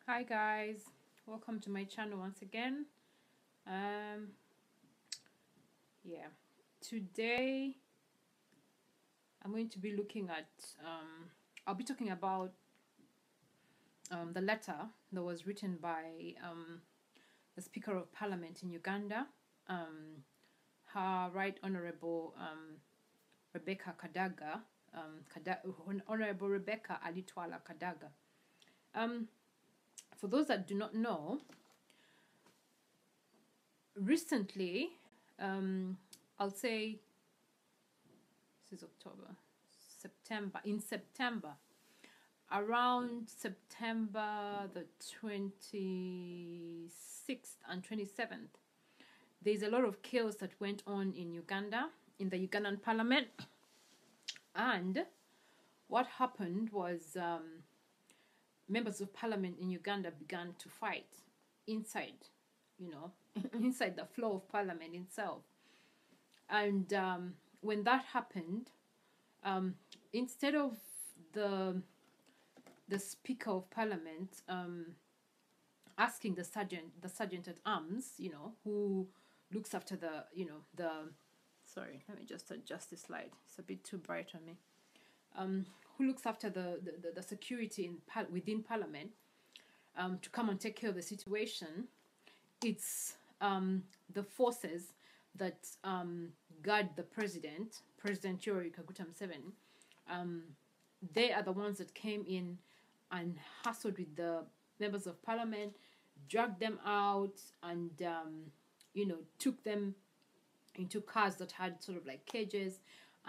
Hi guys, welcome to my channel once again. um yeah, today I'm going to be looking at I'll be talking about the letter that was written by the Speaker of Parliament in Uganda, her Right Honorable Rebecca Kadaga, Honorable Rebecca Alitwala Kadaga. For those that do not know, recently, I'll say this is October, in September, around September the 26th and 27th, there's a lot of chaos that went on in Uganda, in the Ugandan parliament. And what happened was members of parliament in Uganda began to fight inside, inside the floor of parliament itself. And when that happened, instead of the Speaker of Parliament asking the sergeant at arms, who looks after the sorry, let me just adjust this slide. It's a bit too bright on me. Who looks after the security within Parliament, to come and take care of the situation. It's the forces that guard the President Yoweri Kaguta Museveni. They are the ones that came in and hassled with the members of Parliament, dragged them out, and took them into cars that had sort of like cages,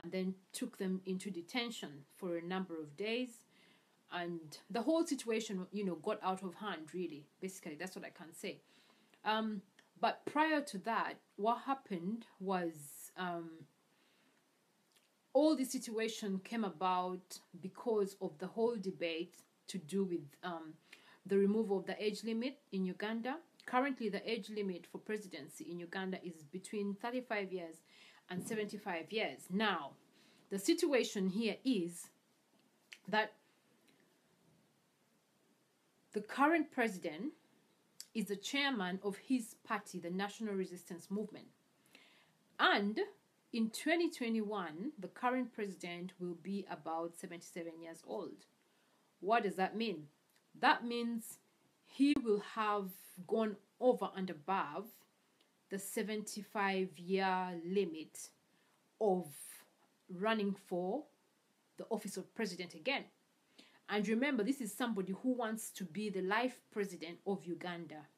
and then took them into detention for a number of days. And the whole situation, got out of hand, really. Basically, that's what I can say. But prior to that, what happened was all this situation came about because of the whole debate to do with the removal of the age limit in Uganda. Currently, the age limit for presidency in Uganda is between 35 years and 75 years. Now, the situation here is that the current president is the chairman of his party, the National Resistance Movement. And in 2021, the current president will be about 77 years old. What does that mean? That means he will have gone over and above the 75-year limit of running for the office of president again. And remember, this is somebody who wants to be the life president of Uganda.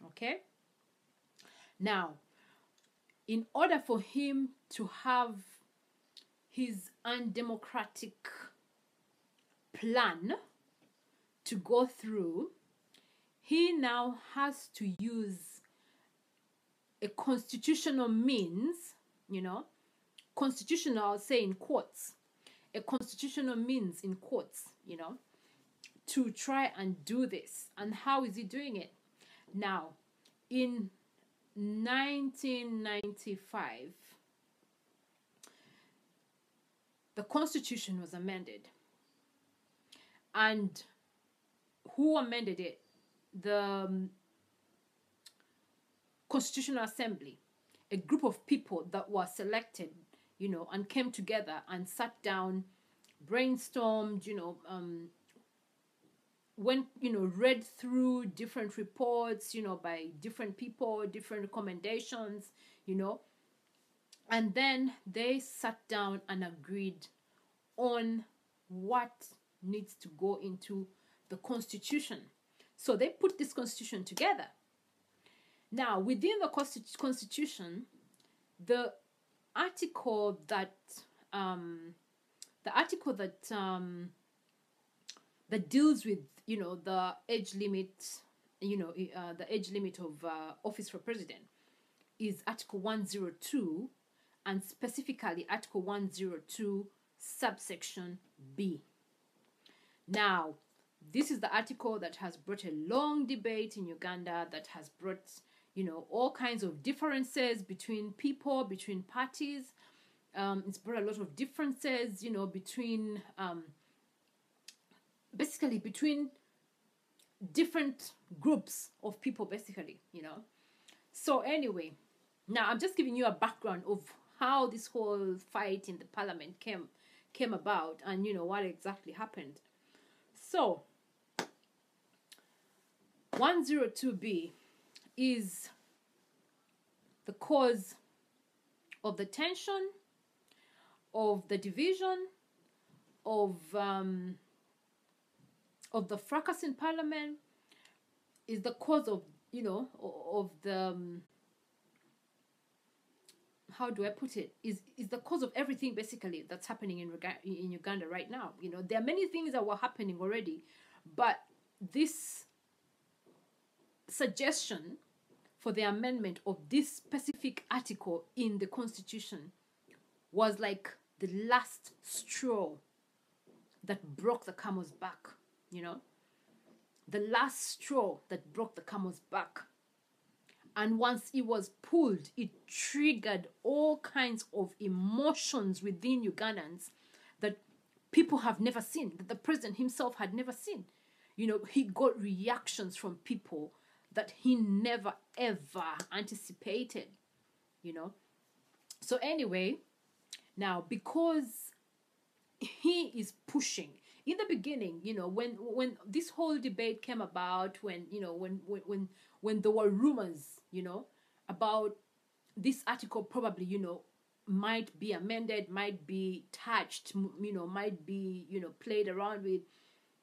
Okay? Now, in order for him to have his undemocratic plan to go through, he now has to use a constitutional means, constitutional, I'll say in quotes, a constitutional means in quotes, to try and do this. And how is he doing it? Now, in 1995, the Constitution was amended. And who amended it? The Constitutional Assembly, a group of people that were selected, and came together and sat down, brainstormed, went, read through different reports, by different people, different recommendations, and then they sat down and agreed on what needs to go into the Constitution. So they put this Constitution together. Now, within the Constitution, the article that that deals with the age limit, the age limit of office for president, is Article 102, and specifically Article 102 subsection B. Now, this is the article that has brought a long debate in Uganda, that has brought all kinds of differences between people, between parties. It's brought a lot of differences, between basically between different groups of people, basically, you know. So anyway, now I'm just giving you a background of how this whole fight in the parliament came about, and you know what exactly happened. So 102B is the cause of the tension, of the division, of the fracas in parliament, is the cause of, you know, of the how do I put it, is the cause of everything basically that's happening in Uganda right now. You know, there are many things that were happening already, but this suggestion for the amendment of this specific article in the constitution was like the last straw that broke the camel's back, you know, the last straw that broke the camel's back. And once it was pulled, it triggered all kinds of emotions within Ugandans that people have never seen, that the president himself had never seen. You know, he got reactions from people that he never ever anticipated, you know. So anyway, now because he is pushing, in the beginning, you know, when this whole debate came about, when, you know, when there were rumors, you know, about this article probably, you know, might be amended, might be touched, you know, might be, you know, played around with,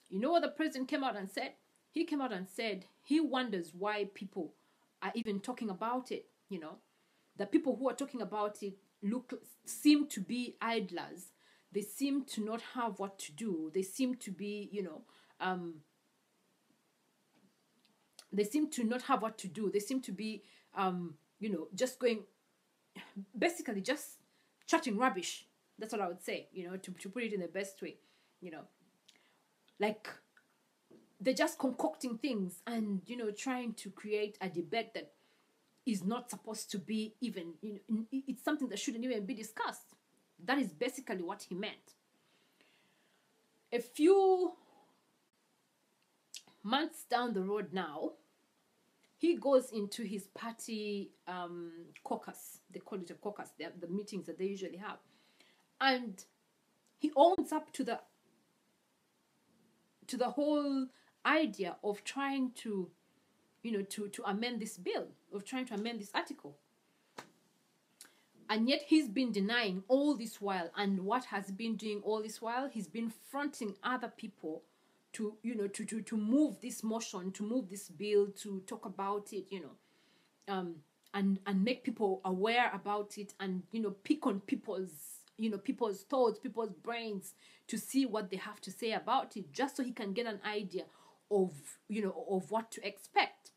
you know what the president came out and said? He came out and said he wonders why people are even talking about it, you know. The people who are talking about it seem to be idlers. They seem to not have what to do. They seem to be, you know, they seem to not have what to do. They seem to be, you know, just going, basically just chatting rubbish. That's what I would say, you know, to put it in the best way, you know. Like, they're just concocting things and, you know, trying to create a debate that is not supposed to be even, you know, it's something that shouldn't even be discussed. That is basically what he meant. A few months down the road now, he goes into his party caucus. They call it a caucus. The meetings that they usually have. And he owns up to the whole idea of trying to, you know, to amend this bill, of trying to amend this article. And yet he's been denying all this while. And what has he been doing all this while? He's been fronting other people to, you know, to move this motion, to move this bill, to talk about it, you know, and make people aware about it, and, you know, pick on people's, you know, people's thoughts, people's brains, to see what they have to say about it, just so he can get an idea of, you know, of what to expect.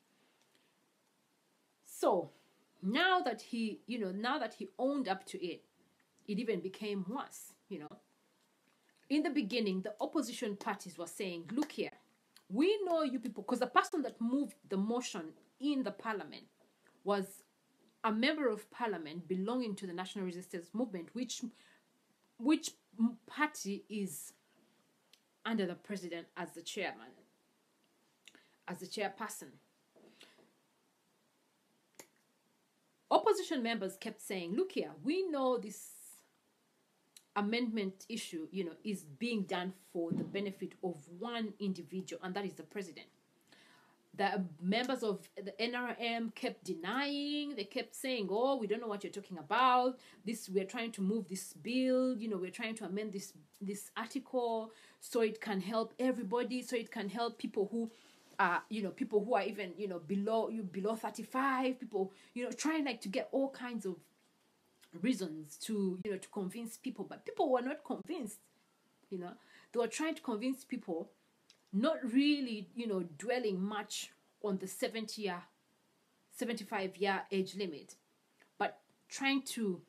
So now that he, you know, now that he owned up to it, it even became worse, you know. In the beginning, the opposition parties were saying, look here, we know you people, because the person that moved the motion in the parliament was a member of parliament belonging to the National Resistance Movement, which party is under the president as the chairman, as the chairperson. Opposition members kept saying, look here, we know this amendment issue, you know, is being done for the benefit of one individual, and that is the president. The members of the NRM kept denying. They kept saying, oh, we don't know what you're talking about. We're trying to move this bill, you know, we're trying to amend this article so it can help everybody, so it can help people who you know, people who are even, you know, below 35, people, you know, trying like to get all kinds of reasons to, you know, to convince people. But people were not convinced, you know. They were trying to convince people, not really, you know, dwelling much on the 75-year age limit, but trying to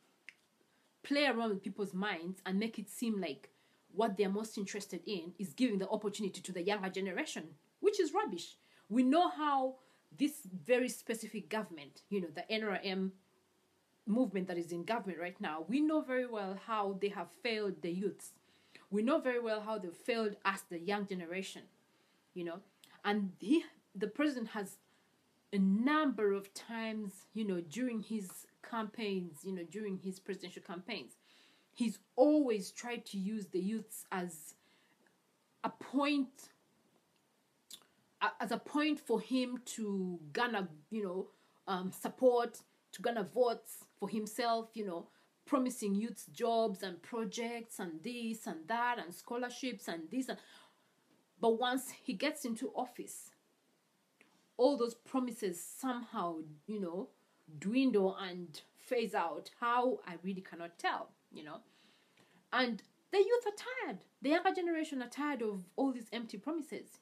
play around with people's minds and make it seem like what they're most interested in is giving the opportunity to the younger generation, which is rubbish. We know how this very specific government, you know, the NRM movement that is in government right now, we know very well how they have failed the youths. We know very well how they failed us, the young generation, you know. And the president has a number of times, during his campaigns, during his presidential campaigns, he's always tried to use the youths as a point for him to garner, support, to garner votes for himself, promising youths jobs and projects and this and that and scholarships and this. But once he gets into office, all those promises somehow, dwindle and phase out. How, I really cannot tell, And the youth are tired. The younger generation are tired of all these empty promises,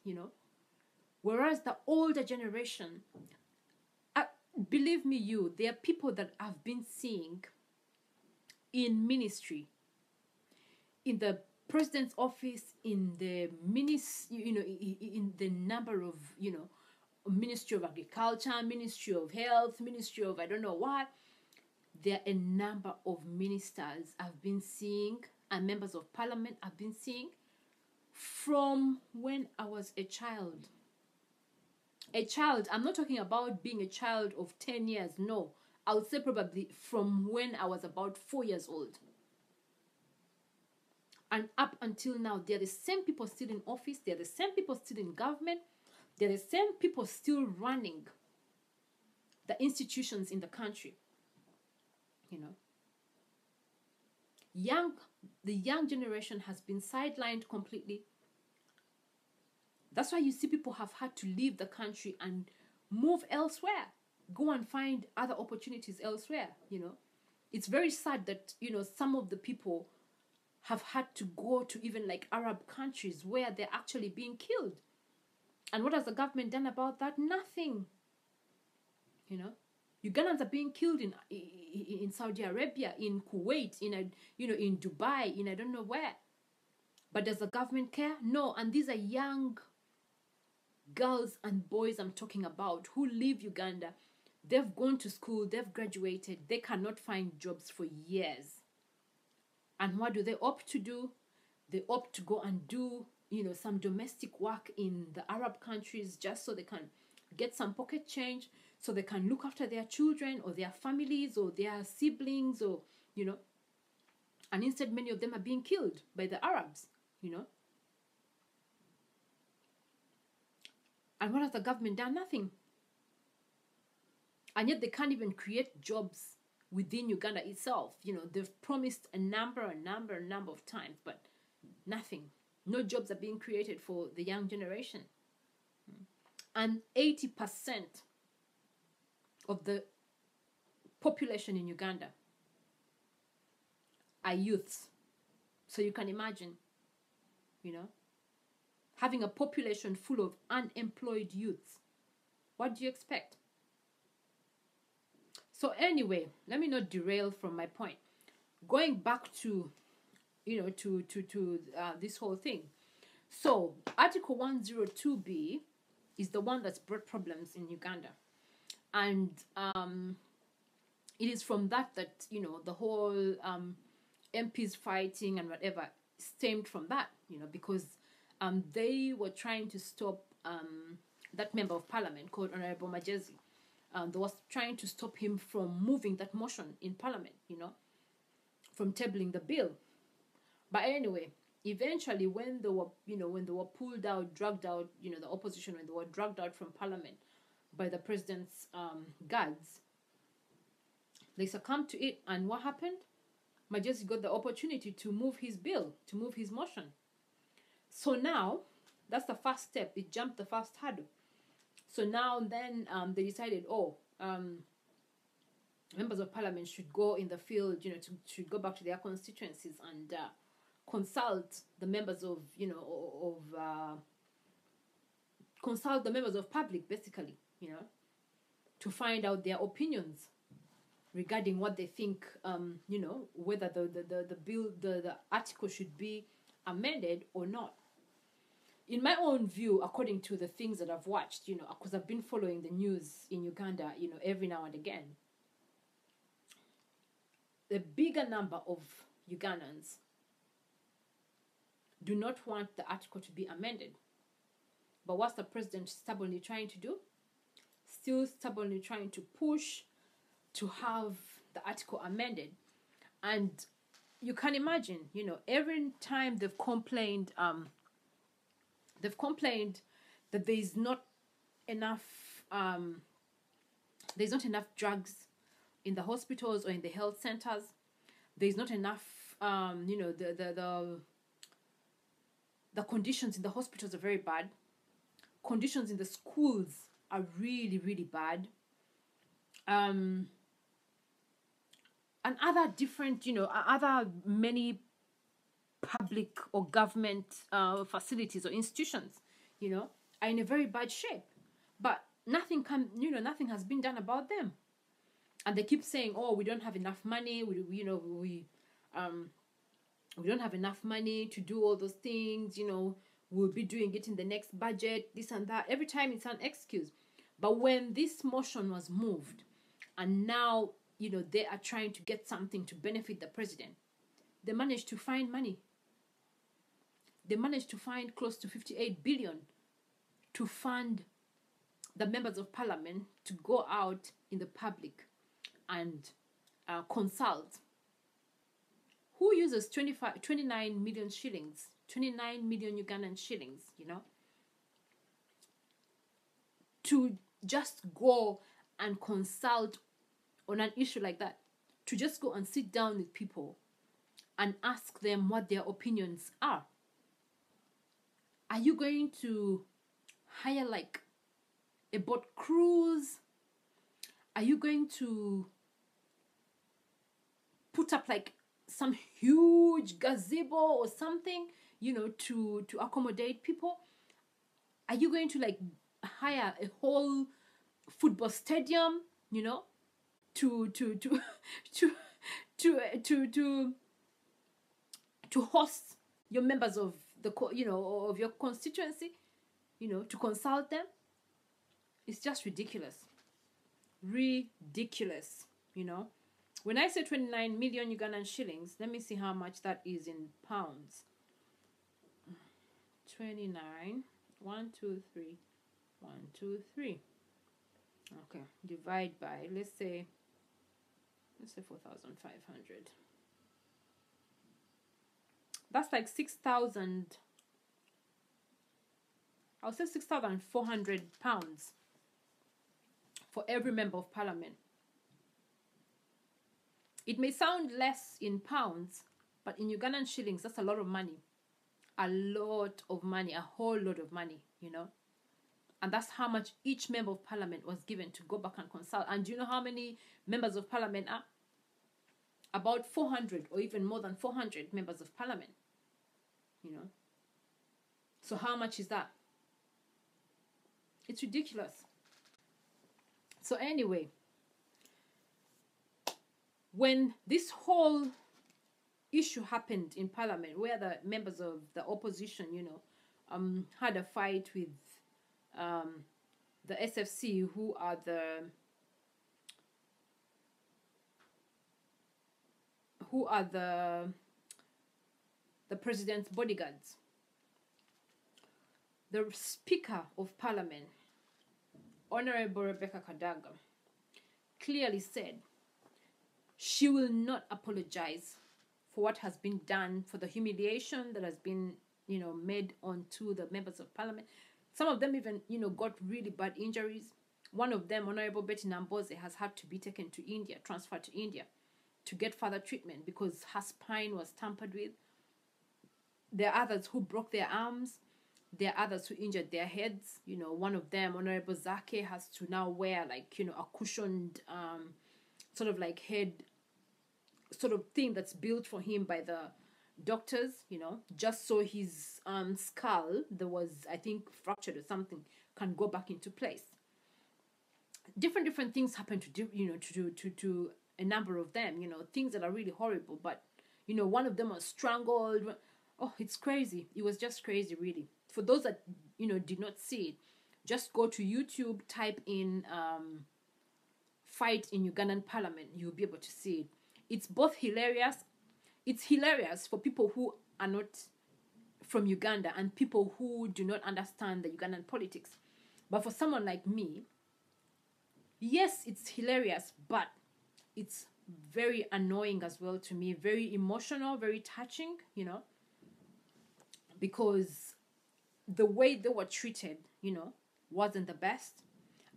Whereas the older generation, believe me, there are people that I've been seeing in ministry, in the president's office, in the in the number of, Ministry of Agriculture, Ministry of Health, Ministry of I don't know what. There are a number of ministers I've been seeing and members of parliament I've been seeing from when I was a child. A child, I'm not talking about being a child of 10 years, no. I would say probably from when I was about 4 years old. And up until now, they're the same people still in office, they're the same people still in government, they're the same people still running the institutions in the country. The young generation has been sidelined completely. That's why you see people have had to leave the country and move elsewhere, go and find other opportunities elsewhere. It's very sad that, some of the people have had to go to even like Arab countries where they're actually being killed. And what has the government done about that? Nothing. Ugandans are being killed in Saudi Arabia, in Kuwait, in Dubai, in I don't know where. But does the government care? No. And these are young girls and boys I'm talking about who leave Uganda. They've gone to school, they've graduated, they cannot find jobs for years. And what do they opt to do? They opt to go and do, some domestic work in the Arab countries just so they can get some pocket change, so they can look after their children or their families or their siblings or, and instead many of them are being killed by the Arabs, And what has the government done? Nothing. And yet they can't even create jobs within Uganda itself. They've promised a number of times, but nothing. No jobs are being created for the young generation. And 80% of the population in Uganda are youths. So you can imagine, having a population full of unemployed youths. What do you expect? So anyway, let me not derail from my point. Going back to, this whole thing. So Article 102B is the one that's brought problems in Uganda. And it is from that, the whole MPs fighting and whatever stemmed from that, because they were trying to stop that member of parliament called Honorable Majezi. They was trying to stop him from moving that motion in parliament, from tabling the bill. But anyway, eventually when they were pulled out, dragged out, the opposition, when they were dragged out from parliament by the president's guards, they succumbed to it. And what happened? Majesi got the opportunity to move his bill, to move his motion. So now, that's the first step. It jumped the first hurdle. So now then they decided, members of parliament should go in the field, should go back to their constituencies and consult the members of, consult the members of public, basically, to find out their opinions regarding what they think, whether the bill, the article should be amended or not. In my own view, according to the things that I've watched, because I've been following the news in Uganda, every now and again, the bigger number of Ugandans do not want the article to be amended. But what's the president stubbornly trying to do? Still stubbornly trying to push to have the article amended. And you can imagine, every time they've complained that there's not enough drugs in the hospitals or in the health centers. There's not enough, the conditions in the hospitals are very bad. Conditions in the schools are really, really bad. And other different, other many public or government facilities or institutions, are in a very bad shape. But nothing has been done about them. And they keep saying, oh, we don't have enough money. We don't have enough money to do all those things. We'll be doing it in the next budget, this and that. Every time it's an excuse. But when this motion was moved, and now, they are trying to get something to benefit the president, they managed to find money. They managed to find close to 58 billion to fund the members of parliament to go out in the public and consult. Who uses 29 million shillings, 29 million Ugandan shillings, to just go and consult on an issue like that? To just go and sit down with people and ask them what their opinions are. Are you going to hire like a boat cruise? Are you going to put up like some huge gazebo or something, to accommodate people? Are you going to like hire a whole football stadium, to host your members of of your constituency, to consult them? It's just ridiculous. Ridiculous, When I say 29 million Ugandan shillings, let me see how much that is in pounds. 29, 1, 2, 3, 1, 2, 3. Okay, divide by, let's say 4,500. That's like 6,000. I'll say 6,400 pounds for every member of parliament. It may sound less in pounds, but in Ugandan shillings, that's a lot of money. A lot of money, a whole lot of money, And that's how much each member of parliament was given to go back and consult. And do you know how many members of parliament are? About 400 or even more than 400 members of parliament, So how much is that? It's ridiculous. So anyway, when this whole issue happened in parliament, where the members of the opposition, had a fight with the SFC, who are the president's bodyguards. The Speaker of Parliament, Honorable Rebecca Kadaga, clearly said she will not apologize for what has been done, for the humiliation that has been, made onto the members of parliament. Some of them even, got really bad injuries. One of them, Honorable Betty Namboze, has had to be taken to India, transferred to India to get further treatment because her spine was tampered with. There are others who broke their arms. There are others who injured their heads. One of them, Honorable Zake, has to now wear like, a cushioned sort of like head sort of thing that's built for him by the doctors, just so his skull that was, I think, fractured or something can go back into place. Different things happen to a number of them, things that are really horrible. But, one of them was strangled. Oh, it's crazy. It was just crazy, really. For those that, did not see it, just go to YouTube, type in fight in Ugandan parliament. You'll be able to see it. It's both hilarious. It's hilarious for people who are not from Uganda and people who do not understand the Ugandan politics. But for someone like me, yes, it's hilarious, but it's very annoying as well to me, very emotional, very touching, you know, because the way they were treated, you know, wasn't the best.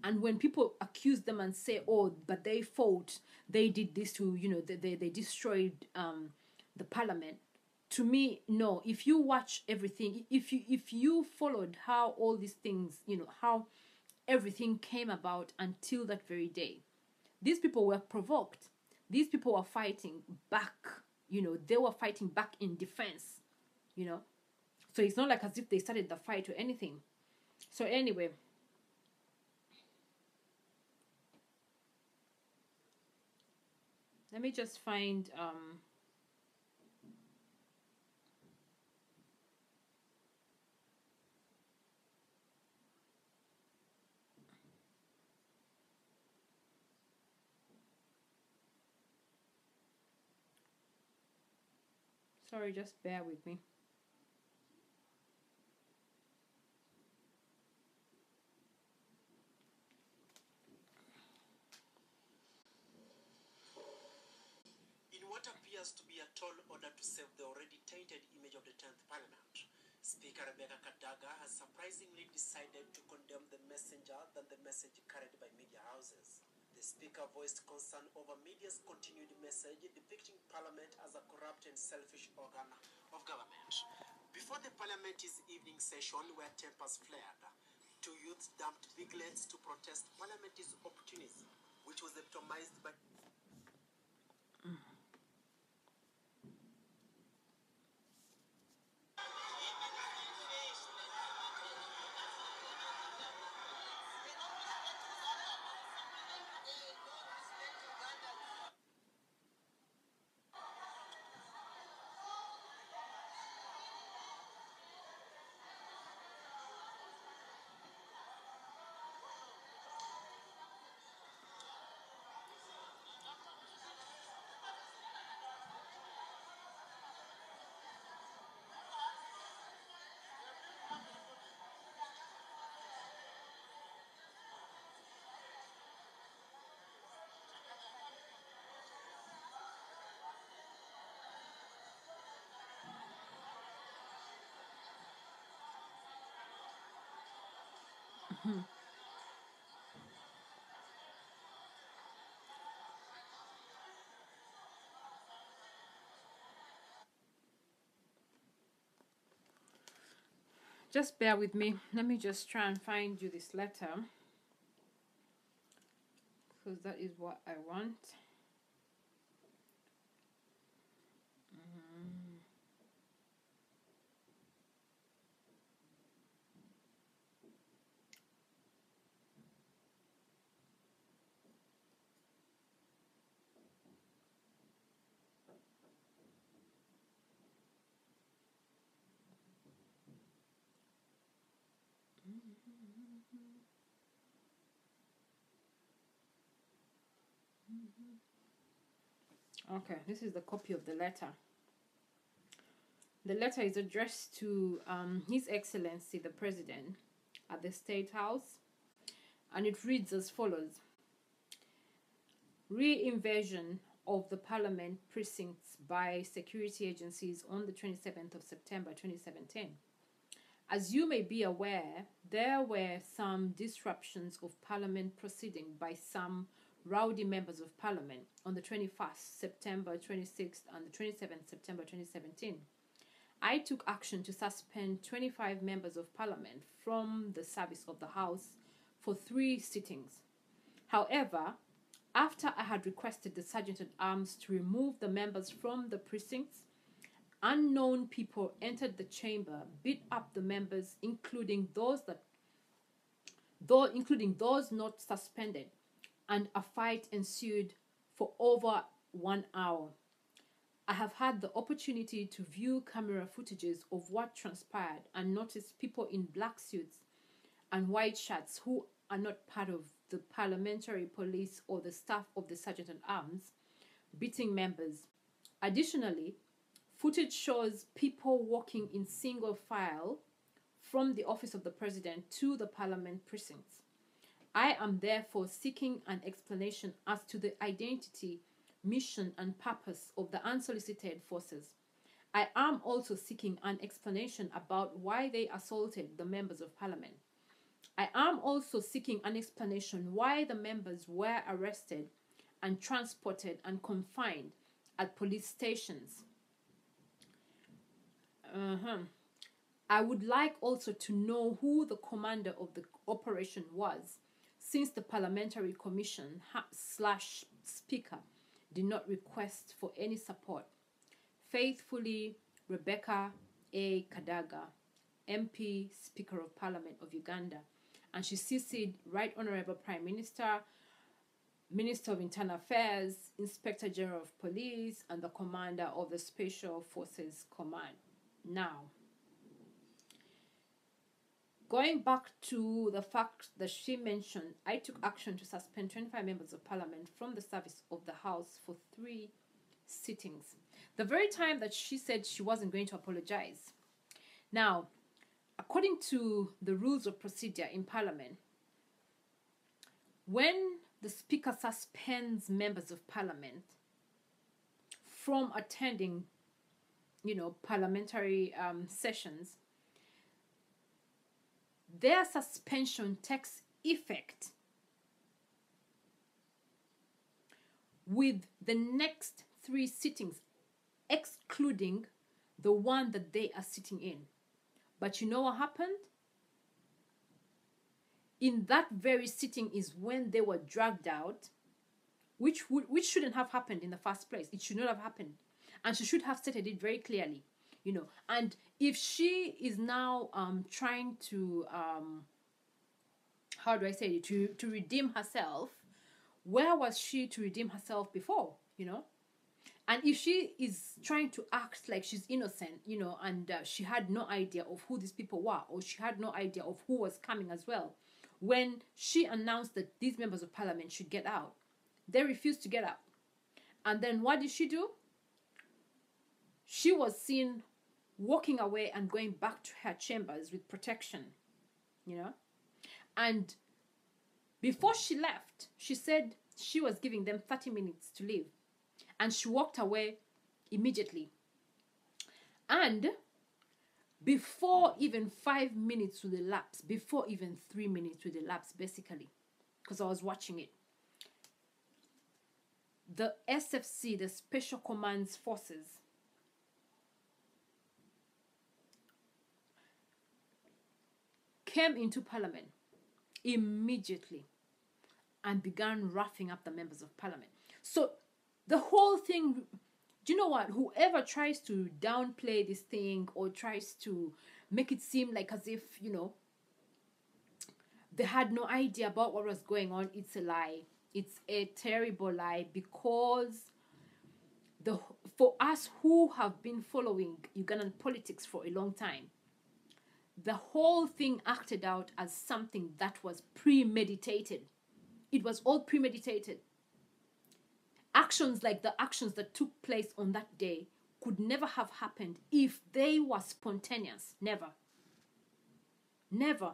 And when people accuse them and say, oh, but they fought, they did this to, you know, they destroyed the parliament. To me, no. If you watch everything, if you followed how all these things, you know, how everything came about until that very day, these people were provoked. These people were fighting back, you know, they were fighting back in defense, you know. So it's not like as if they started the fight or anything. So anyway, let me just find sorry, just bear with me. In what appears to be a tall order to save the already tainted image of the 10th Parliament, Speaker Rebecca Kadaga has surprisingly decided to condemn the messenger than the message carried by media houses. The Speaker voiced concern over media's continued message depicting Parliament as a corrupt and selfish organ of government. Before the Parliament's evening session, where tempers flared, two youths dumped piglets to protest Parliament's opportunism, which was epitomized by Just bear with me. Let me just try and find you this letter, because that is what I want. Okay, this is the copy of the letter. The letter is addressed to His Excellency the President at the State House, and it reads as follows. Re-invasion of the Parliament precincts by security agencies on the 27th of September 2017. As you may be aware, there were some disruptions of Parliament proceeding by some rowdy members of Parliament on the 21st September 26th and the 27th September 2017. I took action to suspend 25 members of Parliament from the service of the House for 3 sittings. However, after I had requested the Sergeant at Arms to remove the members from the precincts, unknown people entered the chamber, beat up the members, including those not suspended, and a fight ensued for over 1 hour. I have had the opportunity to view camera footages of what transpired and noticed people in black suits and white shirts who are not part of the parliamentary police or the staff of the Sergeant at Arms beating members. Additionally, Footage shows people walking in single file from the office of the president to the parliament precincts. I am therefore seeking an explanation as to the identity, mission, and purpose of the unsolicited forces. I am also seeking an explanation about why they assaulted the members of parliament. I am also seeking an explanation why the members were arrested and transported and confined at police stations. I would like also to know who the commander of the operation was, since the Parliamentary Commission / Speaker did not request for any support. Faithfully, Rebecca A. Kadaga, MP, Speaker of Parliament of Uganda. And she CC'd Right Honorable Prime Minister, Minister of Internal Affairs, Inspector General of Police, and the Commander of the Special Forces Command. Now, going back to the fact that she mentioned, I took action to suspend 25 members of parliament from the service of the House for 3 sittings. The very time that she said she wasn't going to apologize. Now, according to the rules of procedure in parliament, when the speaker suspends members of parliament from attending, parliamentary sessions, their suspension takes effect with the next 3 sittings, excluding the one that they are sitting in. But you know what happened? In that very sitting is when they were dragged out, which shouldn't have happened in the first place. It should not have happened. And she should have stated it very clearly, And if she is now trying to, how do I say it, to redeem herself, where was she to redeem herself before, And if she is trying to act like she's innocent, and she had no idea of who these people were, or she had no idea of who was coming as well, when she announced that these members of parliament should get out, they refused to get out. And then what did she do? She was seen walking away and going back to her chambers with protection, And before she left, she said she was giving them 30 minutes to leave. And she walked away immediately. And before even 5 minutes would elapse, before even 3 minutes would elapse, basically, because I was watching it, the SFC, the Special Commands Forces, came into parliament immediately and began roughing up the members of parliament. So the whole thing, do you know what? Whoever tries to downplay this thing or tries to make it seem like as if, they had no idea about what was going on, it's a lie. It's a terrible lie, because for us who have been following Ugandan politics for a long time, the whole thing acted out as something that was premeditated. It was all premeditated. Actions like the actions that took place on that day could never have happened if they were spontaneous. Never. Never.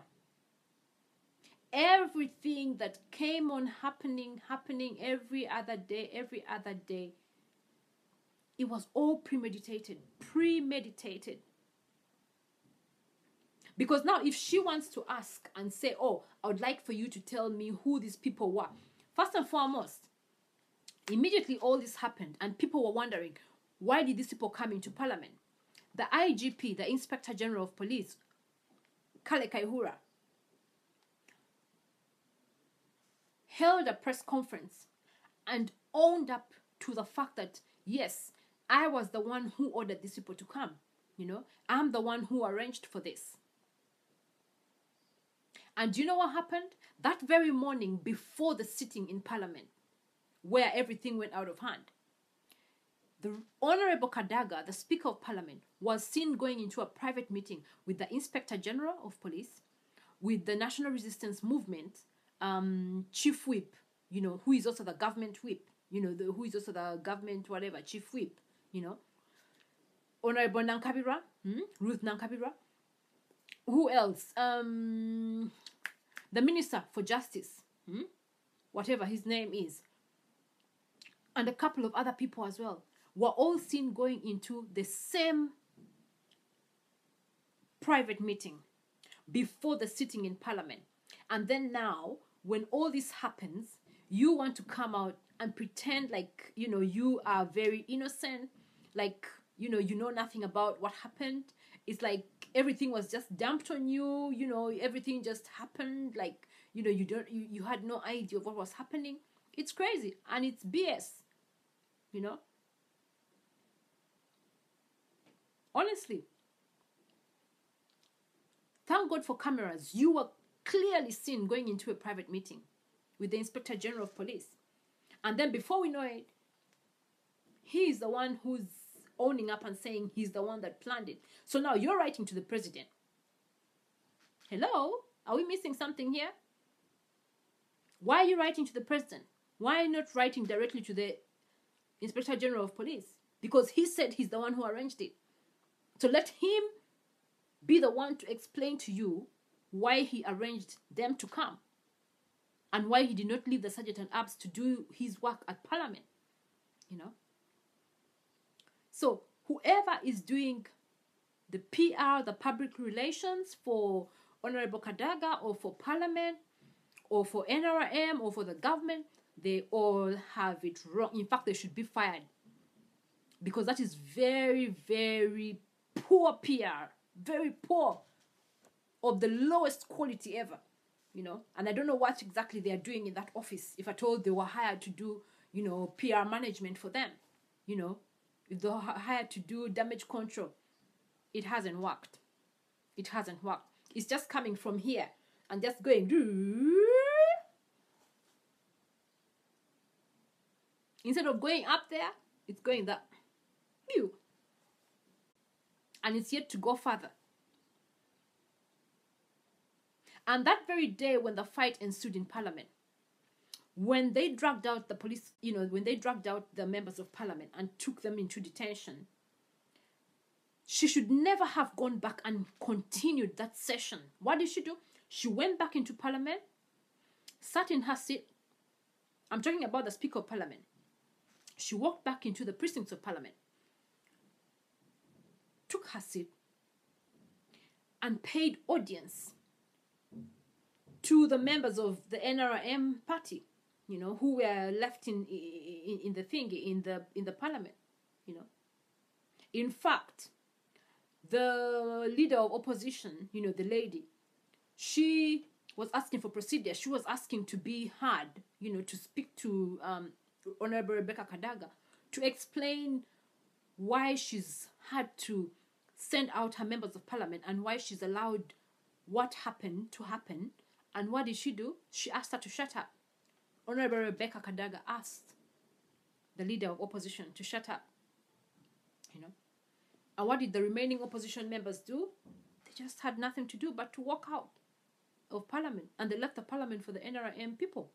Everything that came on happening every other day, it was all premeditated. Because now if she wants to ask and say, oh, I would like for you to tell me who these people were, first and foremost, immediately all this happened and people were wondering, why did these people come into parliament? The IGP, the Inspector General of Police, Kale Kaihura, held a press conference and owned up to the fact that, yes, I was the one who ordered these people to come. I'm the one who arranged for this. And do you know what happened? That very morning before the sitting in parliament, where everything went out of hand, the Honorable Kadaga, the Speaker of Parliament, was seen going into a private meeting with the Inspector General of Police, with the National Resistance Movement, Chief Whip, who is also the government whip, who is also the government whatever, Chief Whip, Honorable Nankabira, Ruth Nankabira. Who else? The Minister for Justice, whatever his name is, and a couple of other people as well, were all seen going into the same private meeting before the sitting in Parliament. And then now, when all this happens, you want to come out and pretend like, you are very innocent, like, you know nothing about what happened. It's like everything was just dumped on you, everything just happened, like, you had no idea of what was happening. It's crazy, and it's BS, honestly. Thank God for cameras. You were clearly seen going into a private meeting with the Inspector General of Police. And then before we know it, he's the one who's owning up and saying he's the one that planned it. So now you're writing to the president. Hello? Are we missing something here? Why are you writing to the president? Why not writing directly to the Inspector General of Police? Because he said he's the one who arranged it. So let him be the one to explain to you why he arranged them to come and why he did not leave the Sergeant at Arms to do his work at Parliament. So whoever is doing the PR, the public relations for Honorable Kadaga or for Parliament or for NRM or for the government, they all have it wrong. In fact, they should be fired, because that is very, very poor PR. Very poor, of the lowest quality ever, and I don't know what exactly they are doing in that office. If at all they were hired to do, PR management for them, if they were hired to do damage control, it hasn't worked. It hasn't worked. It's just coming from here and just going, instead of going up there, it's going that, and it's yet to go further. And that very day when the fight ensued in Parliament, when they dragged out the police, when they dragged out the members of Parliament and took them into detention, she should never have gone back and continued that session. What did she do? She went back into Parliament, sat in her seat. I'm talking about the Speaker of Parliament. She walked back into the precincts of Parliament, took her seat, and paid audience to the members of the NRM party, who were left in the thing, in the Parliament, In fact, the leader of opposition, the lady, she was asking for procedure. She was asking to be heard, to speak to Honorable Rebecca Kadaga, to explain why she's had to send out her members of Parliament and why she's allowed what happened to happen. And what did she do? She asked her to shut up. Honorable Rebecca Kadaga asked the leader of opposition to shut up. And what did the remaining opposition members do? They just had nothing to do but to walk out of Parliament. And they left the Parliament for the NRM people.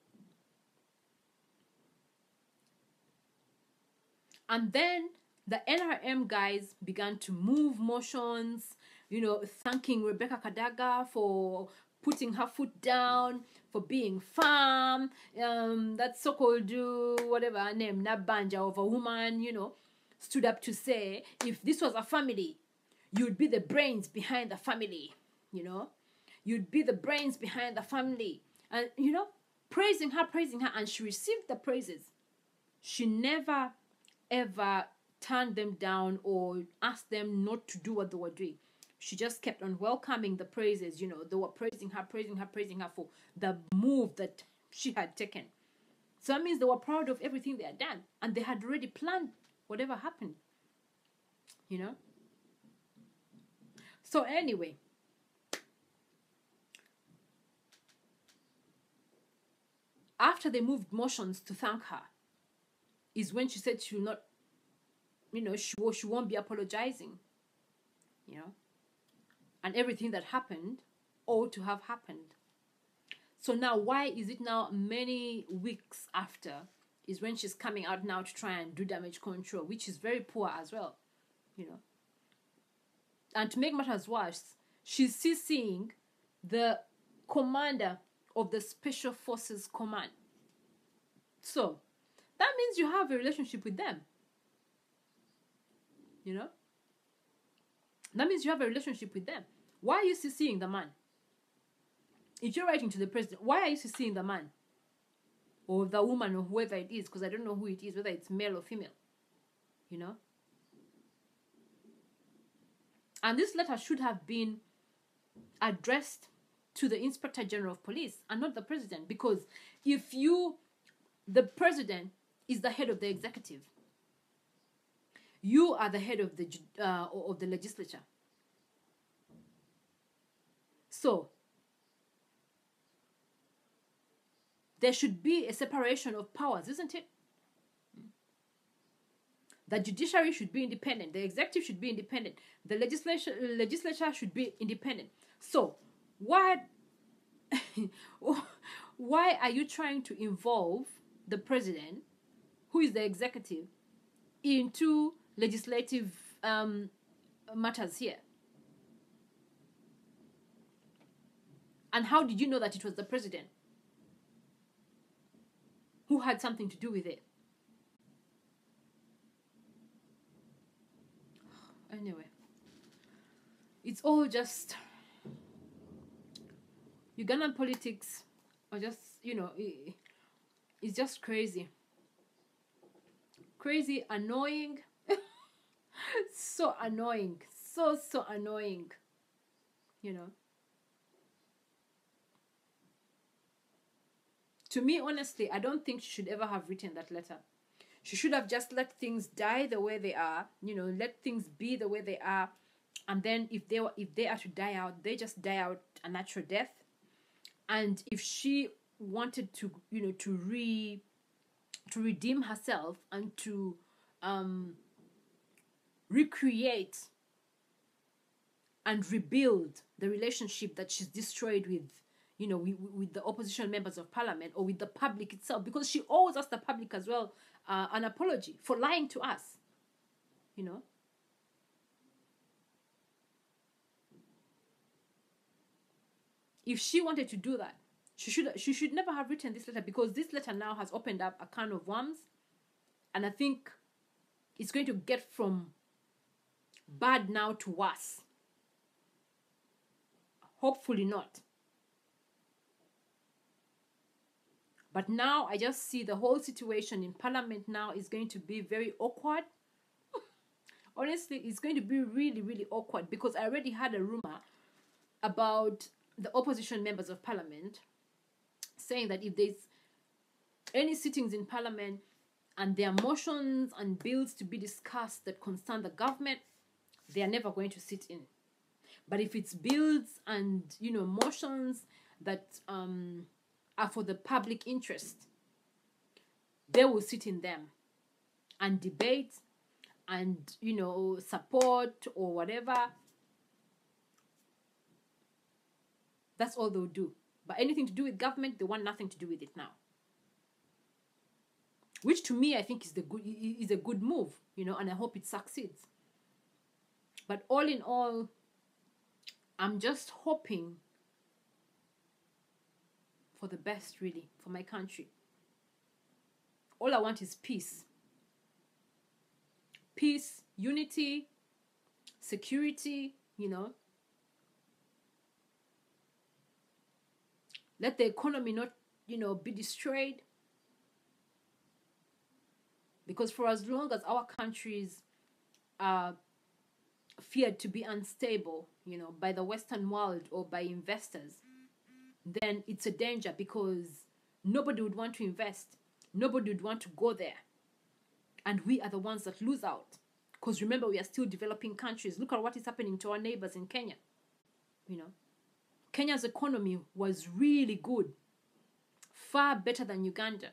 And then the NRM guys began to move motions, thanking Rebecca Kadaga for putting her foot down, for being firm. That so-called, whatever her name, Nabanja of a woman, stood up to say, if this was a family, you'd be the brains behind the family, You'd be the brains behind the family. And, praising her, and she received the praises. She never, ever turned them down or asked them not to do what they were doing. She just kept on welcoming the praises. They were praising her for the move that she had taken. So that means they were proud of everything they had done. And they had already planned whatever happened. So anyway, after they moved motions to thank her, is when she said she will not, she won't be apologizing, and everything that happened ought to have happened. So now, why is it now many weeks after is when she's coming out now to try and do damage control, which is very poor as well, And to make matters worse, she's CCing the commander of the Special Forces Command. So, that means you have a relationship with them. You know? That means you have a relationship with them. Why are you CCing the man? If you're writing to the president, why are you CCing the man? Or the woman or whoever it is, because I don't know who it is, whether it's male or female. You know? And this letter should have been addressed to the Inspector General of Police and not the president. Because if the president is the head of the executive, you are the head of the legislature. So, there should be a separation of powers, isn't it? The judiciary should be independent. The executive should be independent. The legislature should be independent. So, why are you trying to involve the president, who is the executive, into legislative matters here? And how did you know that it was the president who had something to do with it? Anyway, it's all just Ugandan politics, or just, it's just crazy. Crazy, annoying. So annoying. So annoying. To me, honestly, I don't think she should ever have written that letter. She should have just let things die the way they are, let things be the way they are. And then if they are to die out, they just die out a natural death. And if she wanted to, to redeem herself and to recreate and rebuild the relationship that she's destroyed with, with the opposition members of parliament or with the public itself, because she owes us, the public as well, an apology for lying to us, If she wanted to do that, she should never have written this letter, because this letter now has opened up a can of worms, and I think it's going to get from bad now to worse. Hopefully not. But now I just see the whole situation in parliament now is going to be very awkward. Honestly, it's going to be really, really awkward, because I already had a rumor about the opposition members of parliament saying that if there's any sittings in parliament and there are motions and bills to be discussed that concern the government, they are never going to sit in. But if it's bills and, motions that are for the public interest, they will sit in them and debate and, support or whatever. That's all they'll do. But anything to do with government, they want nothing to do with it now. Which to me, I think is a good move, and I hope it succeeds. But all in all, I'm just hoping for the best, really, for my country. All I want is peace. Peace, unity, security, Let the economy not, be destroyed. Because for as long as our countries are feared to be unstable, by the Western world or by investors, then it's a danger, because nobody would want to invest. Nobody would want to go there. And we are the ones that lose out. Because remember, we are still developing countries. Look at what is happening to our neighbors in Kenya. Kenya's economy was really good. Far better than Uganda.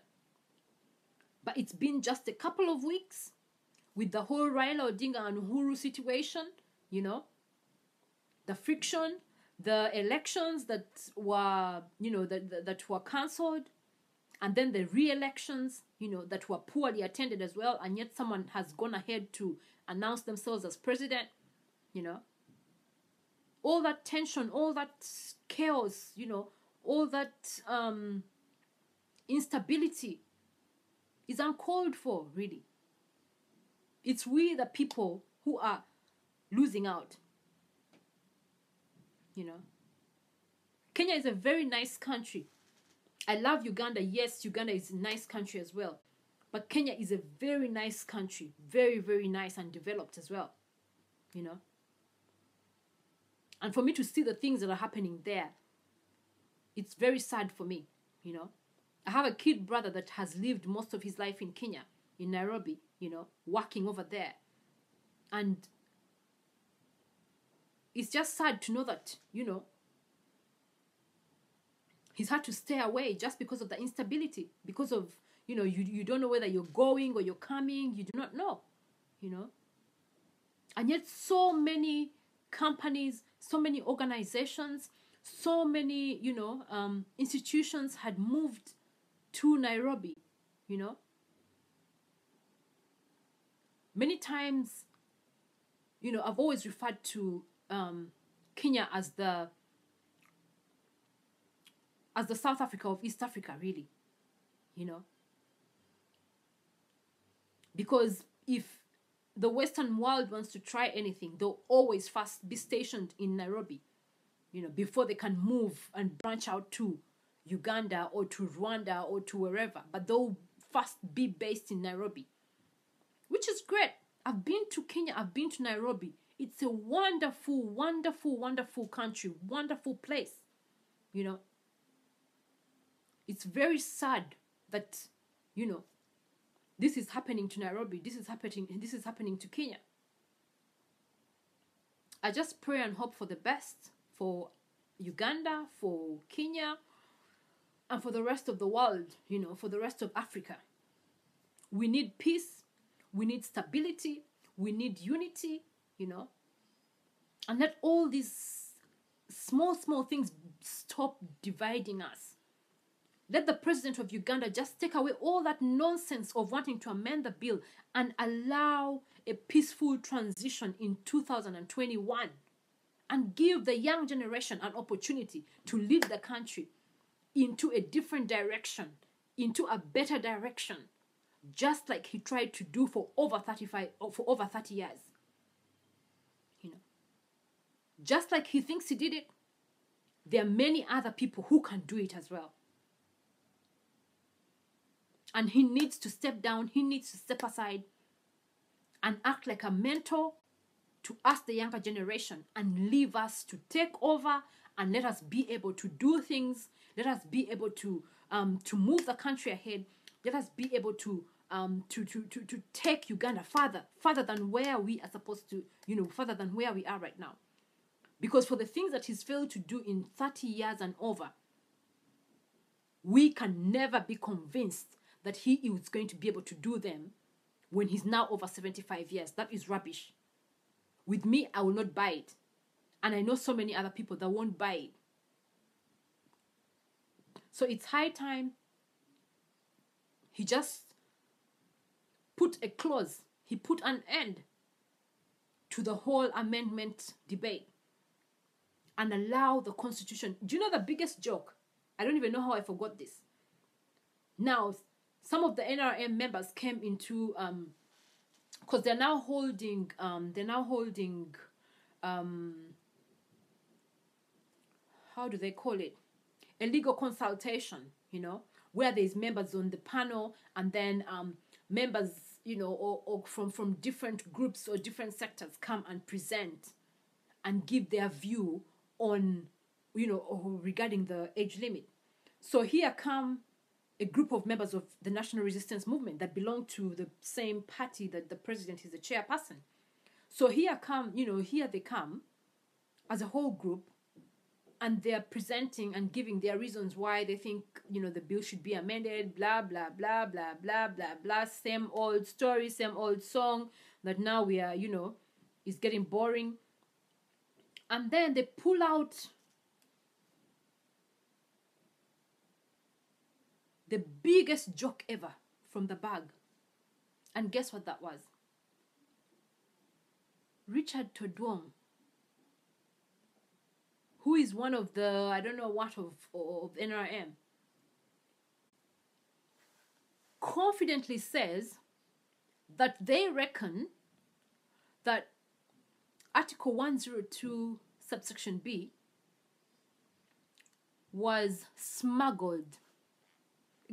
But it's been just a couple of weeks with the whole Raila Odinga and Uhuru situation, the friction, the elections that were, that were cancelled, and then the re-elections, that were poorly attended as well, and yet someone has gone ahead to announce themselves as president, all that tension, all that chaos, all that instability is uncalled for, really. It's we, the people, who are losing out. Kenya is a very nice country. I love Uganda. Yes, Uganda is a nice country as well. But Kenya is a very nice country. Very, very nice and developed as well. And for me to see the things that are happening there, it's very sad for me, I have a kid brother that has lived most of his life in Kenya, in Nairobi, working over there. And it's just sad to know that, he's had to stay away just because of the instability, because of, you don't know whether you're going or you're coming, you do not know, And yet so many companies, so many organizations, so many, institutions had moved to Nairobi, Many times, I've always referred to Kenya as the South Africa of East Africa, really, Because if the Western world wants to try anything, they'll always first be stationed in Nairobi, before they can move and branch out to Uganda or to Rwanda or to wherever. But they'll first be based in Nairobi, which is great. I've been to Kenya, I've been to Nairobi. It's a wonderful, wonderful, wonderful country, wonderful place, It's very sad that, this is happening to Nairobi, this is happening to Kenya. I just pray and hope for the best for Uganda, for Kenya, and for the rest of the world, for the rest of Africa. We need peace, we need stability, we need unity, and let all these small things stop dividing us. Let the president of Uganda just take away all that nonsense of wanting to amend the bill and allow a peaceful transition in 2021 and give the young generation an opportunity to lead the country into a different direction, into a better direction, just like he tried to do for over 30 years. Just like he thinks he did it, there are many other people who can do it as well. And he needs to step down, he needs to step aside and act like a mentor to us, the younger generation, and leave us to take over and let us be able to do things, let us be able to move the country ahead, let us be able to take Uganda further than where we are supposed to, further than where we are right now. Because for the things that he's failed to do in 30 years and over, we can never be convinced that he is going to be able to do them when he's now over 75 years. That is rubbish. With me, I will not buy it. And I know so many other people that won't buy it. So it's high time he just put a clause, he put an end to the whole amendment debate and allow the Constitution. Do you know the biggest joke? I don't even know how I forgot this. Now, some of the NRM members came into, because they're now holding, how do they call it? A legal consultation, where there's members on the panel and then members, or from different groups or different sectors come and present and give their view on, regarding the age limit. So here come a group of members of the National Resistance Movement that belong to the same party that the president is the chairperson. So here they come as a whole group, and they're presenting and giving their reasons why they think, the bill should be amended, blah, blah, blah, blah, blah, blah, blah, same old story, same old song that now we are, is getting boring. And then they pull out the biggest joke ever from the bag. And guess what that was? Richard Todwong who is one of the, I don't know what of NRM, confidently says that they reckon that Article 102 subsection B was smuggled.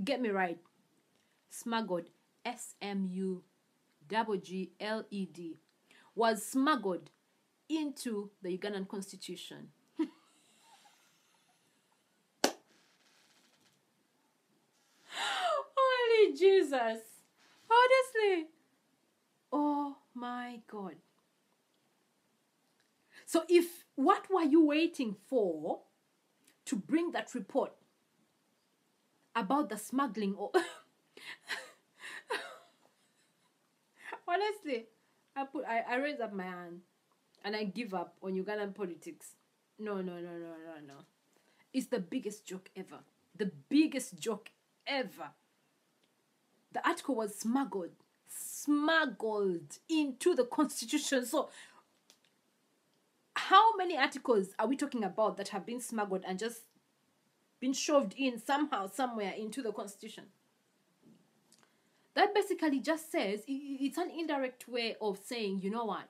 Get me right. Smuggled. SMUGGLED. Was smuggled into the Ugandan constitution. Holy Jesus. Honestly. Oh my God. So what were you waiting for to bring that report about the smuggling? Honestly, I raise up my hand and I give up on Ugandan politics. No. It's the biggest joke ever. The biggest joke ever. The article was smuggled into the constitution. So how many articles are we talking about that have been smuggled and just been shoved in somehow, somewhere into the constitution? That basically just says, it's an indirect way of saying, you know what?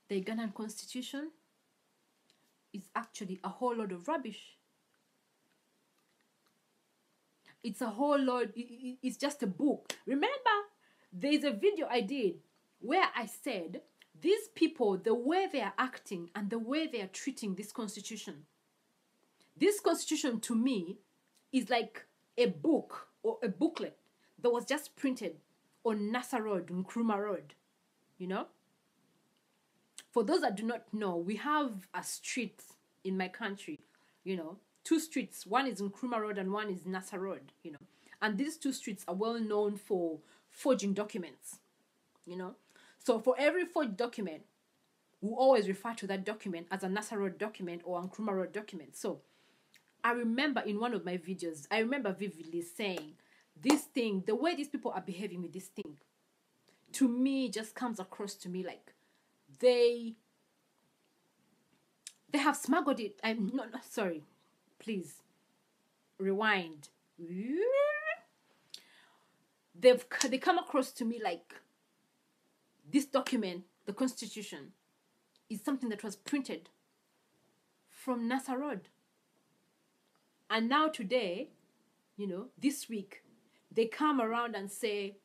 The Ugandan constitution is actually a whole lot of rubbish. It's a whole lot, it's just a book. Remember, there's a video I did where I said, these people, the way they are acting and the way they are treating this constitution to me is like a book or a booklet that was just printed on Nasa Road, Nkrumah Road, you know? For those that do not know, we have a street in my country, you know, 2 streets. One is Nkrumah Road and one is Nasa Road, you know. And these 2 streets are well known for forging documents, you know. So for every forged document, we always refer to that document as a Nasa Road document or a Nkrumah Road document. So I remember in one of my videos, I remember vividly saying, this thing, the way these people are behaving with this thing, to me just comes across to me like they have smuggled it. I'm not sorry. Please rewind. They come across to me like this document, the Constitution, is something that was printed from Nasa Road. And now today, you know, this week, they come around and say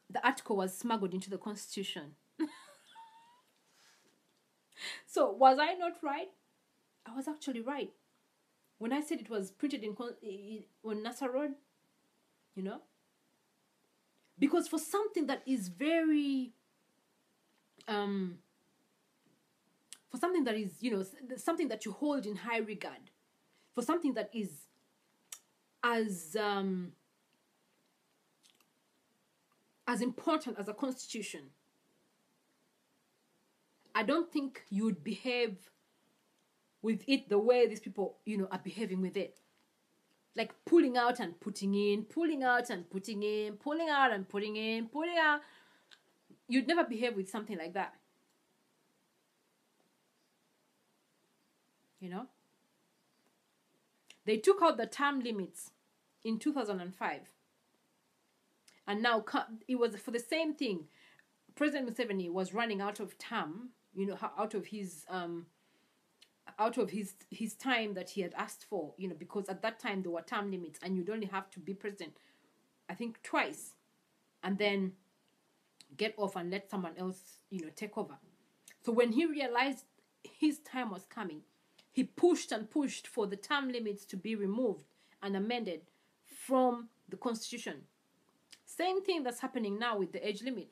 the article was smuggled into the Constitution. So was I not right? I was actually right when I said it was printed on Nasa Road, you know. Because for something that is very, for something that is, you know, something that you hold in high regard, for something that is as important as a constitution, I don't think you would behave with it the way these people, you know, are behaving with it. Like pulling out and putting in, pulling out and putting in, pulling out and putting in, pulling out. You'd never behave with something like that. You know? They took out the term limits in 2005. And now it was for the same thing. President Museveni was running out of term, you know, out of his time that he had asked for, you know, because at that time there were term limits and you'd only have to be president, I think, twice, and then get off and let someone else, you know, take over. So when he realized his time was coming, he pushed and pushed for the term limits to be removed and amended from the Constitution. Same thing that's happening now with the age limit,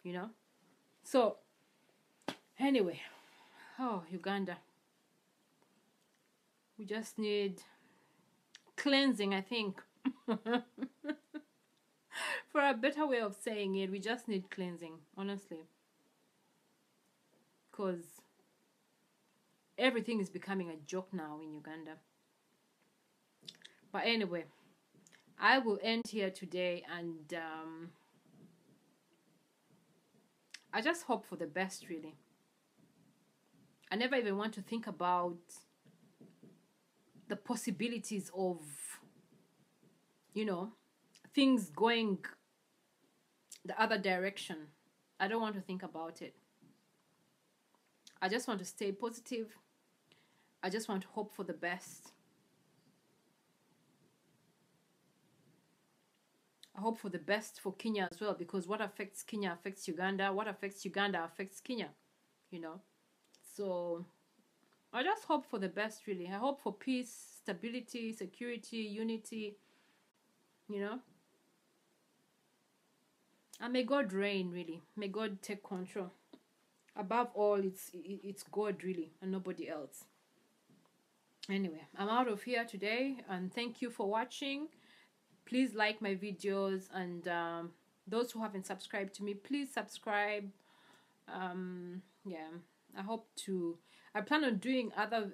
you know. So anyway, Uganda, we just need cleansing, I think. For a better way of saying it, we just need cleansing, honestly. Because everything is becoming a joke now in Uganda. But anyway, I will end here today, and I just hope for the best, really. I never even want to think about the possibilities of, you know, things going the other direction. I don't want to think about it. I just want to stay positive. I just want to hope for the best. I hope for the best for Kenya as well, because what affects Kenya affects Uganda. What affects Uganda affects Kenya, you know. So I just hope for the best, really. I hope for peace, stability, security, unity, you know. And may God reign, really. May God take control. Above all, it's God, really, and nobody else. Anyway, I'm out of here today, and thank you for watching. Please like my videos, and those who haven't subscribed to me, please subscribe. Yeah, I plan on doing other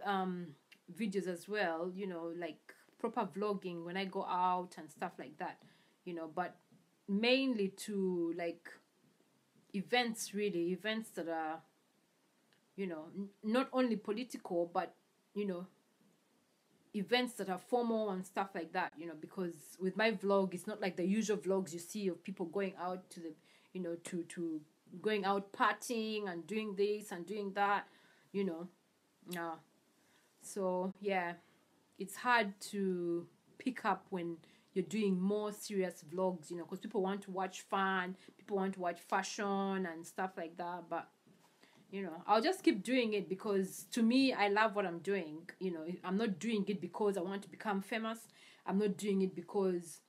videos as well, you know, like proper vlogging when I go out and stuff like that, you know, but mainly to like events, really, events that are, you know, not only political, but, you know, events that are formal and stuff like that, you know, because with my vlog, it's not like the usual vlogs you see of people going out to the, you know, to going out partying and doing this and doing that, you know. So yeah, it's hard to pick up when you're doing more serious vlogs, you know, because people want to watch fun, people want to watch fashion and stuff like that. But you know, I'll just keep doing it because to me, I love what I'm doing. You know, I'm not doing it because I want to become famous. I'm not doing it because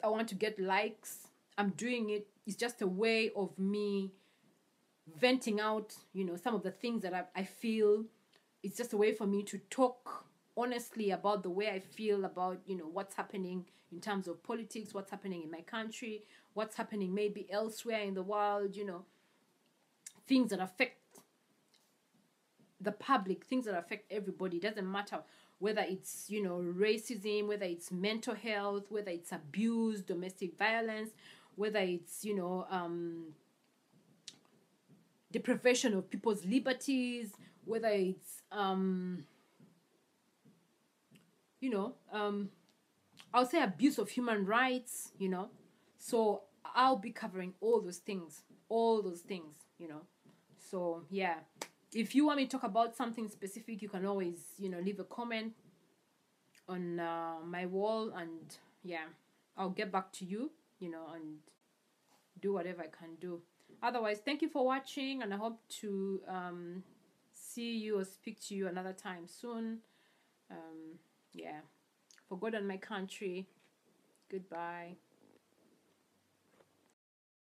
I want to get likes. I'm doing it. It's just a way of me venting out, you know, some of the things that I feel. It's just a way for me to talk honestly about the way I feel about, you know, what's happening in terms of politics, what's happening in my country, what's happening maybe elsewhere in the world, you know, things that affect the public, things that affect everybody. It doesn't matter whether it's, you know, racism, whether it's mental health, whether it's abuse, domestic violence, whether it's, you know, deprivation of people's liberties, whether it's, you know, I'll say abuse of human rights, you know. So I'll be covering all those things, you know. So yeah, if you want me to talk about something specific, you can always, you know, leave a comment on my wall, and yeah, I'll get back to you, you know, and do whatever I can do. Otherwise, thank you for watching, and I hope to see you or speak to you another time soon. Yeah, for God and my country, goodbye.